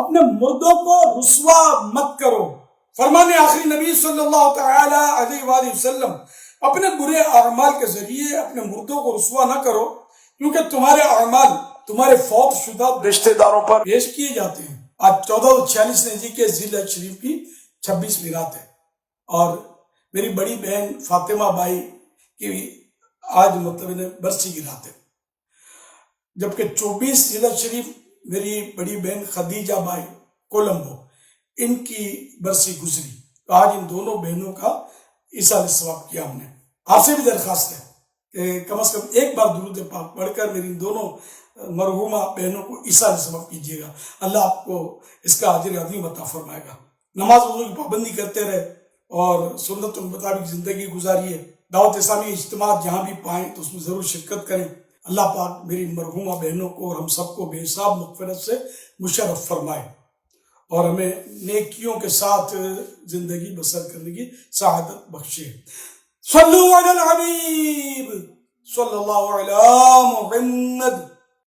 اپنے مردوں کو رسوا مت کرو۔ فرمان آخری نبی صلی اللہ تعالی علیہ وآلہ وسلم، اپنے برے اعمال کے ذریعے اپنے مردوں کو رسوا نہ کرو، کیونکہ تمہارے اعمال تمہارے فوت شدہ رشتہ داروں پر پیش کیے جاتے ہیں۔ آج 1446 ہجری کے ذی الحج شریف کی 26ویں رات ہے، اور میری بڑی بہن فاطمہ بائی کی آج برسی کی رات ہے، جبکہ 24 ذی الحج شریف میری بڑی بہن خدیجہ بائی کولمبو، ان کی برسی گزری۔ تو آج ان دونوں بہنوں کا ایصال ثواب کیا ہم نے۔ آپ سے بھی درخواست ہے کہ کم از کم ایک بار درود پاک پڑھ کر میری ان دونوں مرحومہ بہنوں کو ایصال ثواب کیجیے گا، اللہ آپ کو اس کا اجر عظیم عطا فرمائے گا۔ نماز وضو کی پابندی کرتے رہے اور سنت کے مطابق زندگی گزاریے۔ دعوت اسلامی اجتماع جہاں بھی پائیں تو اس میں ضرور شرکت کریں۔ اللہ پاک میری مرحومہ بہنوں کو اور ہم سب کو بے حساب مغفرت سے مشرف فرمائے، اور ہمیں نیکیوں کے ساتھ زندگی بسر کرنے کی سعادت بخشے۔ صلو علی الحبیب صلی اللہ علی محمد۔